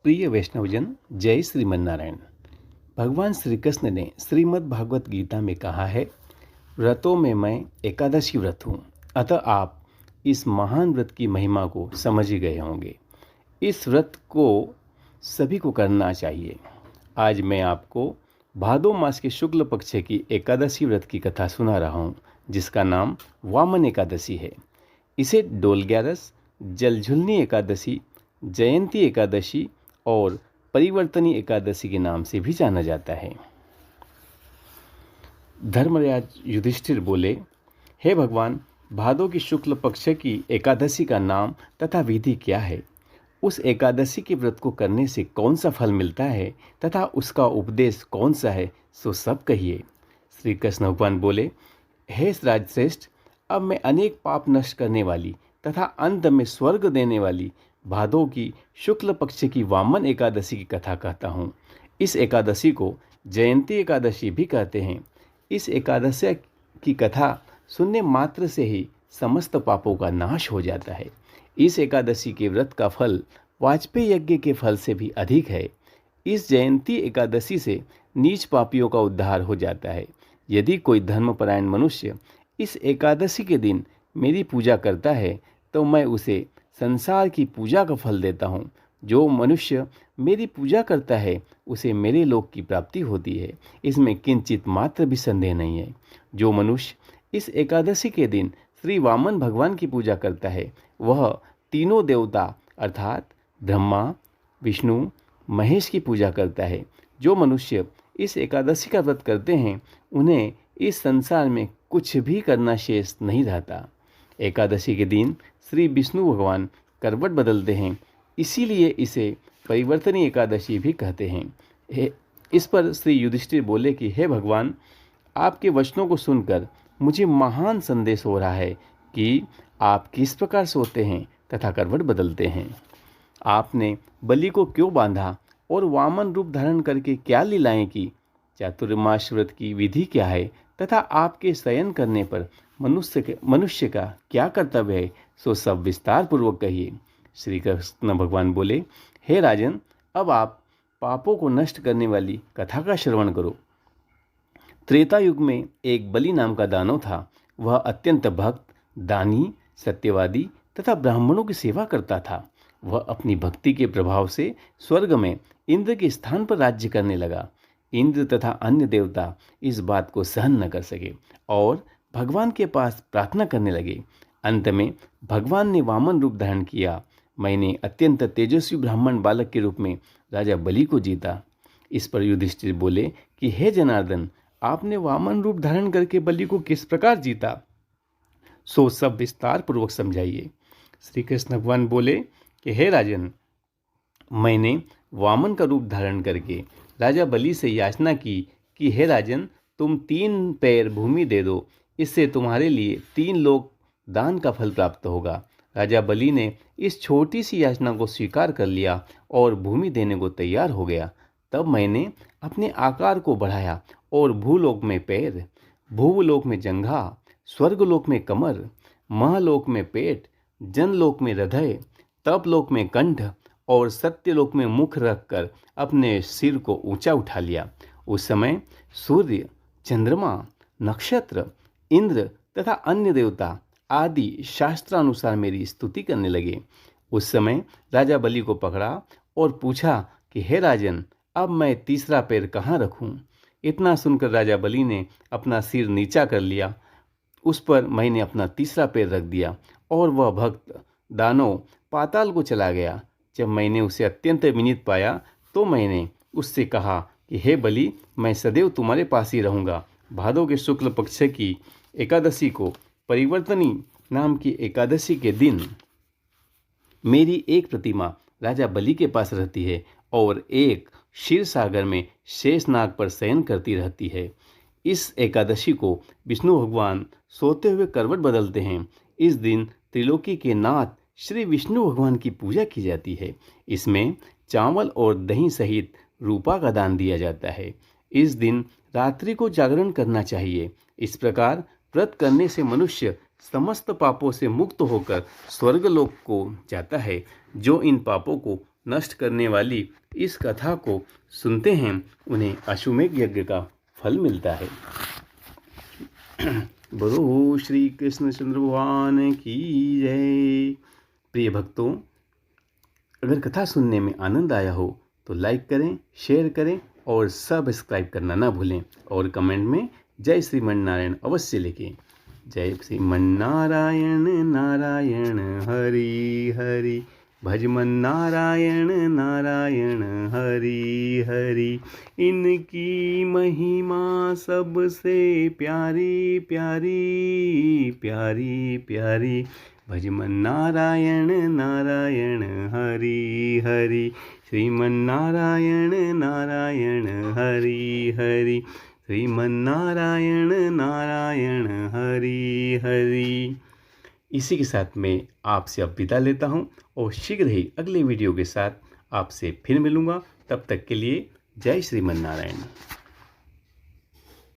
प्रिय वैष्णवजन, जय श्रीमन्नारायण। भगवान श्री कृष्ण ने श्रीमद् भागवत गीता में कहा है, व्रतों में मैं एकादशी व्रत हूँ। अतः आप इस महान व्रत की महिमा को समझ ही गए होंगे। इस व्रत को सभी को करना चाहिए। आज मैं आपको भादो मास के शुक्ल पक्ष की एकादशी व्रत की कथा सुना रहा हूँ, जिसका नाम वामन एकादशी है। इसे डोलग्यारस, जलझुलनी एकादशी, जयंती एकादशी और परिवर्तनी एकादशी के नाम से भी जाना जाता है। धर्मराज युधिष्ठिर बोले, हे भगवान, भादो की शुक्ल पक्ष की एकादशी का नाम तथा विधि क्या है? उस एकादशी के व्रत को करने से कौन सा फल मिलता है तथा उसका उपदेश कौन सा है, सो सब कहिए। श्री कृष्ण भगवान बोले, हे राजश्रेष्ठ, अब मैं अनेक पाप नष्ट करने वाली तथा अंत में स्वर्ग देने वाली भादो की शुक्ल पक्ष की वामन एकादशी की कथा कहता हूँ। इस एकादशी को जयंती एकादशी भी कहते हैं। इस एकादशी की कथा सुनने मात्र से ही समस्त पापों का नाश हो जाता है। इस एकादशी के व्रत का फल वाजपेयी यज्ञ के फल से भी अधिक है। इस जयंती एकादशी से नीच पापियों का उद्धार हो जाता है। यदि कोई धर्मपरायण मनुष्य इस एकादशी के दिन मेरी पूजा करता है तो मैं उसे संसार की पूजा का फल देता हूँ। जो मनुष्य मेरी पूजा करता है उसे मेरे लोक की प्राप्ति होती है। इसमें किंचित मात्र भी संदेह नहीं है। जो मनुष्य इस एकादशी के दिन श्री वामन भगवान की पूजा करता है वह तीनों देवता अर्थात ब्रह्मा, विष्णु, महेश की पूजा करता है। जो मनुष्य इस एकादशी का व्रत करते हैं उन्हें इस संसार में कुछ भी करना शेष नहीं रहता। एकादशी के दिन श्री विष्णु भगवान करवट बदलते हैं, इसीलिए इसे परिवर्तनी एकादशी भी कहते हैं। इस पर श्री युधिष्ठिर बोले कि हे भगवान, आपके वचनों को सुनकर मुझे महान संदेश हो रहा है कि आप किस प्रकार सोते हैं तथा करवट बदलते हैं। आपने बलि को क्यों बांधा और वामन रूप धारण करके क्या लीलाएं की? चातुर्मास व्रत की विधि क्या है तथा आपके शयन करने पर मनुष्य का क्या कर्तव्य है, सो सब विस्तार पूर्वक कहिए। श्री कृष्ण भगवान बोले, हे राजन, अब आप पापों को नष्ट करने वाली कथा का श्रवण करो। त्रेता युग में एक बलि नाम का दानव था। वह अत्यंत भक्त, दानी, सत्यवादी तथा ब्राह्मणों की सेवा करता था। वह अपनी भक्ति के प्रभाव से स्वर्ग में इंद्र के स्थान पर राज्य करने लगा। इंद्र तथा अन्य देवता इस बात को सहन न कर सके और भगवान के पास प्रार्थना करने लगे। अंत में भगवान ने वामन रूप धारण किया। मैंने अत्यंत तेजस्वी ब्राह्मण बालक के रूप में राजा बलि को जीता। इस पर युधिष्ठिर बोले कि हे जनार्दन, आपने वामन रूप धारण करके बलि को किस प्रकार जीता, सो सब विस्तार पूर्वक समझाइए। श्री कृष्ण भगवान बोले कि हे राजन, मैंने वामन का रूप धारण करके राजा बलि से याचना की कि हे राजन, तुम 3 पैर भूमि दे दो, इससे तुम्हारे लिए 3 लोक दान का फल प्राप्त होगा। राजा बलि ने इस छोटी सी याचना को स्वीकार कर लिया और भूमि देने को तैयार हो गया। तब मैंने अपने आकार को बढ़ाया और भूलोक में पैर, भूवलोक में जंघा, स्वर्गलोक में कमर, महलोक में पेट, जनलोक में हृदय, तपलोक में कंठ और सत्यलोक में मुख रखकर अपने सिर को ऊंचा उठा लिया। उस समय सूर्य, चंद्रमा, नक्षत्र, इंद्र तथा अन्य देवता आदि शास्त्रानुसार मेरी स्तुति करने लगे। उस समय राजा बलि को पकड़ा और पूछा कि हे राजन, अब मैं तीसरा पैर कहाँ रखूं? इतना सुनकर राजा बलि ने अपना सिर नीचा कर लिया। उस पर मैंने अपना तीसरा पैर रख दिया और वह भक्त दानव पाताल को चला गया। जब मैंने उसे अत्यंत विनीत पाया तो मैंने उससे कहा कि हे बलि, मैं सदैव तुम्हारे पास ही रहूँगा। भादो के शुक्ल पक्ष की एकादशी को परिवर्तनी नाम की एकादशी के दिन मेरी एक प्रतिमा राजा बलि के पास रहती है और एक क्षीर सागर में शेषनाग पर शयन करती रहती है। इस एकादशी को विष्णु भगवान सोते हुए करवट बदलते हैं। इस दिन त्रिलोकी के नाथ श्री विष्णु भगवान की पूजा की जाती है। इसमें चावल और दही सहित रूपा का दान दिया जाता है। इस दिन रात्रि को जागरण करना चाहिए। इस प्रकार व्रत करने से मनुष्य समस्त पापों से मुक्त होकर स्वर्गलोक को जाता है। जो इन पापों को नष्ट करने वाली इस कथा को सुनते हैं, उन्हें अश्वमेध यज्ञ का फल मिलता है। बोलो श्री कृष्णचंद्र भगवान की जय। प्रिय भक्तों, अगर कथा सुनने में आनंद आया हो तो लाइक करें, शेयर करें और सब्सक्राइब करना ना भूलें, और कमेंट में जय श्रीमन्नारायण अवश्य लिखें। जय श्रीमन्नारायण नारायण हरि हरि, भजमन नारायण नारायण हरि हरि। इनकी महिमा सबसे प्यारी प्यारी प्यारी प्यारी, भजमन नारायण नारायण हरि हरि। श्रीमन्नारायण नारायण हरि हरि, श्रीमन्नारायण नारायण हरि हरि। इसी के साथ मैं आपसे अब विदा लेता हूँ और शीघ्र ही अगले वीडियो के साथ आपसे फिर मिलूँगा। तब तक के लिए जय श्रीमन्नारायण।